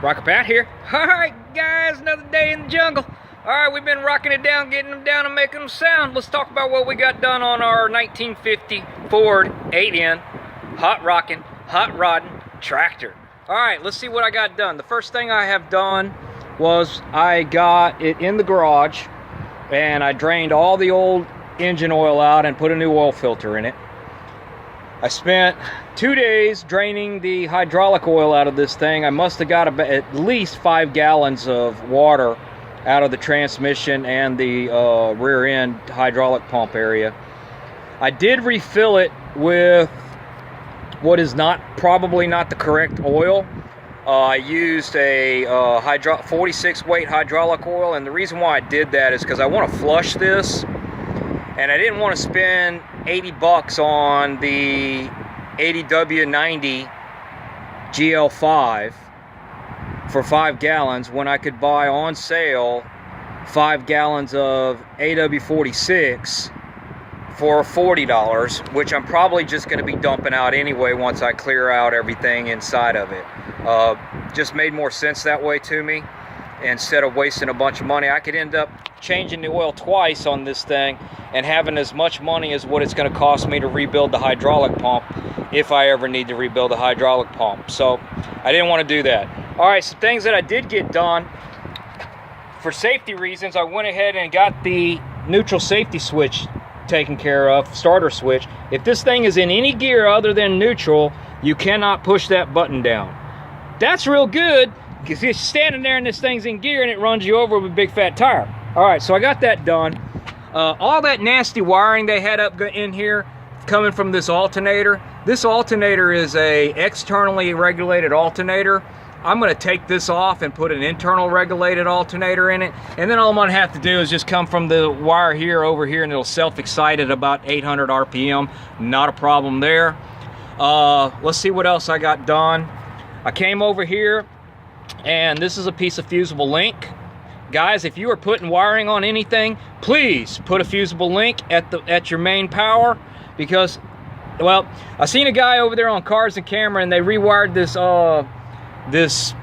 Rocker Pat here. Alright guys, another day in the jungle. Alright, we've been rocking it down, getting them down and making them sound. Let's talk about what we got done on our 1950 Ford 8N hot rocking, hot rodding tractor. Alright, let's see what I got done. The first thing I have done was I got it in the garage and I drained all the old engine oil out and put a new oil filter in it. I spent 2 days draining the hydraulic oil out of this thing. I must have got about at least 5 gallons of water out of the transmission and the rear end hydraulic pump area. I did refill it with what is probably not the correct oil. I used a 46 weight hydraulic oil, and the reason why I did that is because I want to flush this, and I didn't want to spend 80 bucks on the 80W90 GL5 for 5 gallons when I could buy on sale 5 gallons of AW46 for $40, which I'm probably just going to be dumping out anyway once I clear out everything inside of it. Just made more sense that way to me. Instead of wasting a bunch of money, I could end up changing the oil twice on this thing and having as much money as what it's going to cost me to rebuild the hydraulic pump if I ever need to rebuild the hydraulic pump. So I didn't want to do that. All right, some things that I did get done for safety reasons. I went ahead and got the neutral safety switch taken care of, starter switch. If this thing is in any gear other than neutral, you cannot push that button down. That's real good, because you're standing there and this thing's in gear and it runs you over with a big fat tire. All right, so I got that done. All that nasty wiring they had up in here coming from this alternator. This alternator is a externally regulated alternator. I'm gonna take this off and put an internal regulated alternator in it. And then all I'm gonna have to do is just come from the wire here over here, and it'll self-excite at about 800 RPM. Not a problem there. Let's see what else I got done. I came over here, and this is a piece of fusible link. Guys, if you are putting wiring on anything, please put a fusible link at your main power, because, well, I seen a guy over there on Cars and Camera, and they rewired this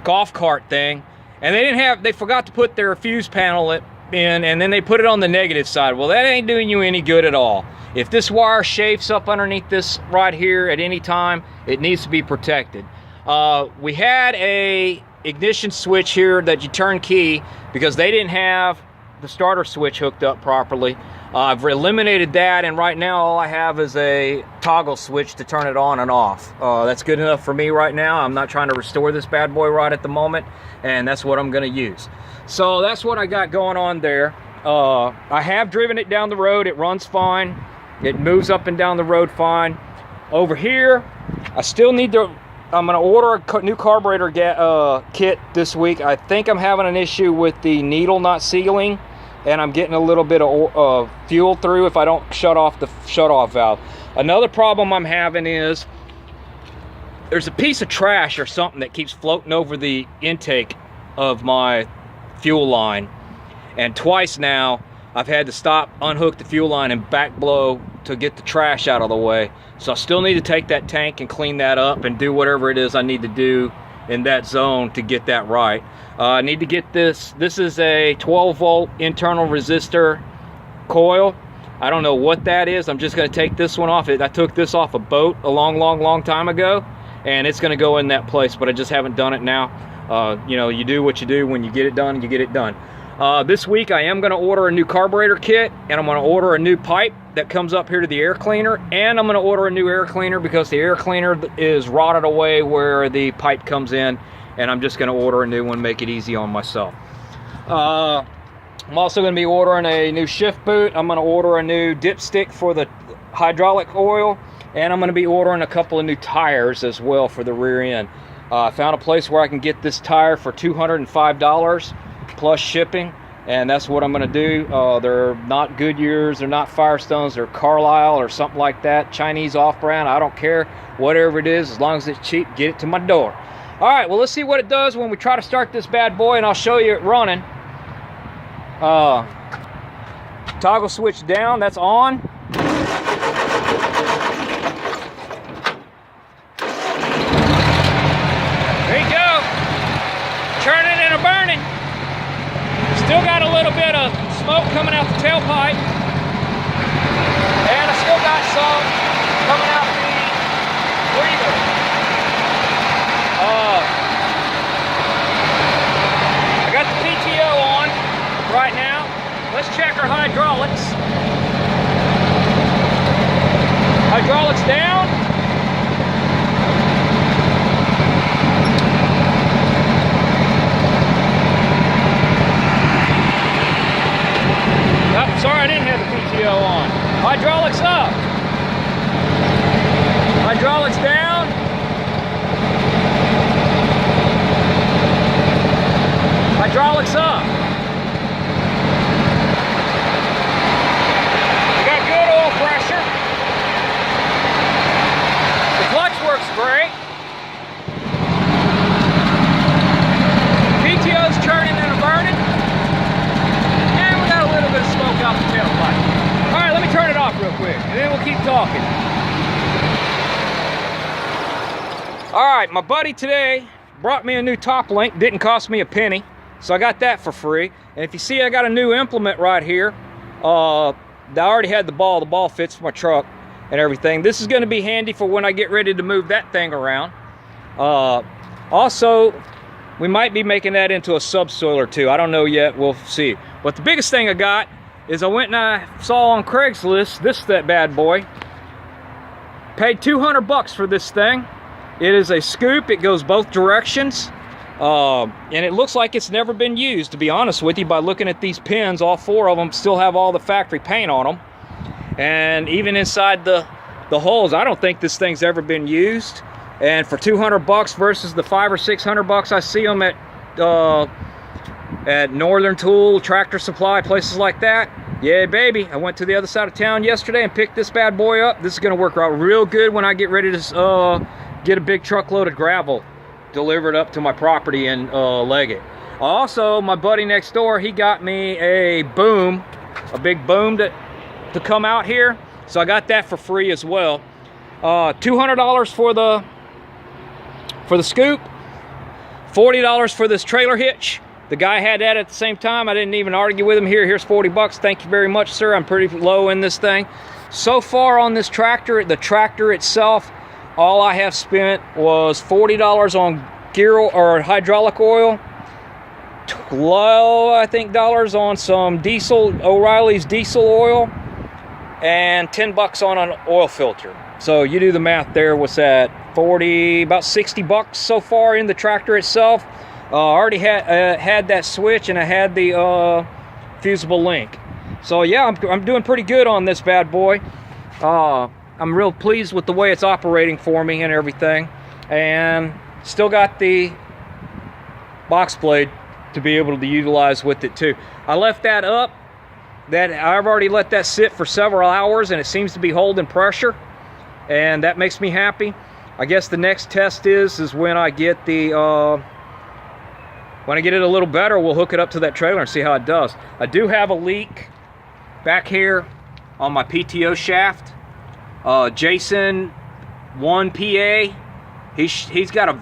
golf cart thing, and they forgot to put their fuse panel in, and then they put it on the negative side. Well, that ain't doing you any good at all. If this wire chafes up underneath this right here at any time, it needs to be protected. We had a ignition switch here that you turn key because they didn't have the starter switch hooked up properly. I've eliminated that, and right now all I have is a toggle switch to turn it on and off. That's good enough for me right now. I'm not trying to restore this bad boy right at the moment, and that's what I'm going to use. So that's what I got going on there. I have driven it down the road. It runs fine. It moves up and down the road fine. Over here, I still need to... I'm going to order a new carburetor kit this week. I think I'm having an issue with the needle not sealing, and I'm getting a little bit of fuel through if I don't shut off the shut-off valve. Another problem I'm having is there's a piece of trash or something that keeps floating over the intake of my fuel line, and twice now I've had to stop, unhook the fuel line, and back blow to get the trash out of the way. So I still need to take that tank and clean that up and do whatever it is I need to do in that zone to get that right. I need to get this. This is a 12-volt internal resistor coil. I don't know what that is. I'm just going to take this one off. I took this off a boat a long time ago, and it's going to go in that place, but I just haven't done it now. You know, you do what you do. When you get it done, you get it done. This week I am going to order a new carburetor kit, and I'm going to order a new pipe that comes up here to the air cleaner, and I'm going to order a new air cleaner because the air cleaner is rotted away where the pipe comes in, and I'm just going to order a new one, make it easy on myself. I'm also going to be ordering a new shift boot. I'm going to order a new dipstick for the hydraulic oil, and I'm going to be ordering a couple of new tires as well for the rear end. I found a place where I can get this tire for $205 plus shipping, and that's what I'm going to do. They're not Goodyears, they're not Firestones, they're Carlisle or something like that, Chinese off-brand. I don't care, whatever it is, as long as it's cheap, get it to my door. All right, well, let's see what it does when we try to start this bad boy, and I'll show you it running. Toggle switch down, that's on. got a little bit of smoke coming out the tailpipe, and I still got some coming out the breather. I got the PTO on right now. Let's check our hydraulics. Hydraulics down. Oh, sorry, I didn't have the PTO on. Hydraulics up. Hydraulics down. Hydraulics up. We got good oil pressure. The clutch works great. PTO's turning and burning. And we got a little bit of smoke out the tailpipe. All right, let me turn it off real quick, and then we'll keep talking. All right, my buddy today brought me a new top link. Didn't cost me a penny. So I got that for free. And if you see, I got a new implement right here. I already had the ball fits for my truck and everything. This is going to be handy for when I get ready to move that thing around. Also, we might be making that into a subsoiler too. I don't know yet, we'll see. But the biggest thing I got is I went and I saw on Craigslist, that bad boy. Paid 200 bucks for this thing. It is a scoop, it goes both directions. And it looks like it's never been used, to be honest with you. By looking at these pins, all 4 of them still have all the factory paint on them. And even inside the holes, I don't think this thing's ever been used. And for 200 bucks versus the 500 or 600 bucks I see them at Northern Tool, Tractor Supply, places like that. Yeah, baby. I went to the other side of town yesterday and picked this bad boy up. This is going to work out real good when I get ready to get a big truckload of gravel delivered up to my property and leg it. Also, my buddy next door, he got me a boom, a big boom to come out here. So I got that for free as well. $200 for the scoop, $40 for this trailer hitch. The guy had that at the same time. I didn't even argue with him. Here's 40 bucks. Thank you very much, sir. I'm pretty low in this thing. So far on this tractor, the tractor itself, all I have spent was $40 on gear or hydraulic oil, $12 I think on some diesel, O'Reilly's diesel oil, and 10 bucks on an oil filter. So you do the math there. What's that? 40, about 60 bucks so far in the tractor itself. I already had that switch, and I had the fusible link. So yeah, I'm doing pretty good on this bad boy. I'm real pleased with the way it's operating for me and everything. And still got the box blade to be able to utilize with it too. I left that up. I've already let that sit for several hours, and it seems to be holding pressure. And that makes me happy. I guess the next test is when I get it a little better, we'll hook it up to that trailer and see how it does. I do have a leak back here on my PTO shaft. Jason 1PA, he's got a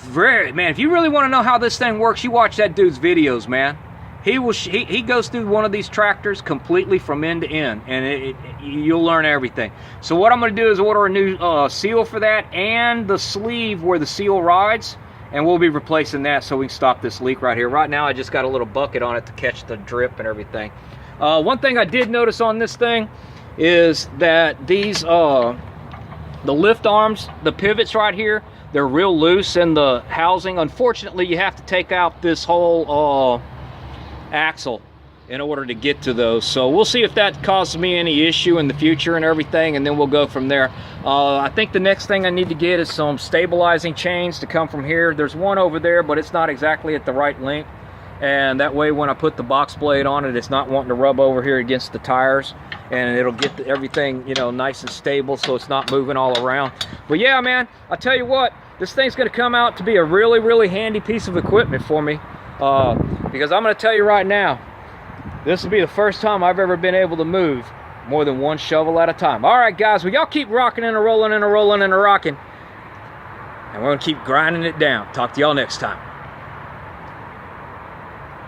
man, if you really want to know how this thing works, you watch that dude's videos, man. He goes through one of these tractors completely from end to end, and you'll learn everything. So what I'm going to do is order a new seal for that, and the sleeve where the seal rides, and we'll be replacing that so we can stop this leak right here. Right now I just got a little bucket on it to catch the drip and everything. One thing I did notice on this thing is that these the lift arms, the pivots right here, they're real loose in the housing. Unfortunately, you have to take out this whole axle in order to get to those. So we'll see if that causes me any issue in the future and everything, and then we'll go from there. I think the next thing I need to get is some stabilizing chains to come from here. There's one over there, but it's not exactly at the right length. And that way when I put the box blade on it, it's not wanting to rub over here against the tires, and it'll get everything, you know, nice and stable so it's not moving all around. But yeah, man, I tell you what, this thing's going to come out to be a really, really handy piece of equipment for me, because I'm going to tell you right now, this will be the first time I've ever been able to move more than one shovel at a time. All right, guys, well, y'all keep rocking and a rolling and a rolling and a rocking, and we're going to keep grinding it down. Talk to y'all next time.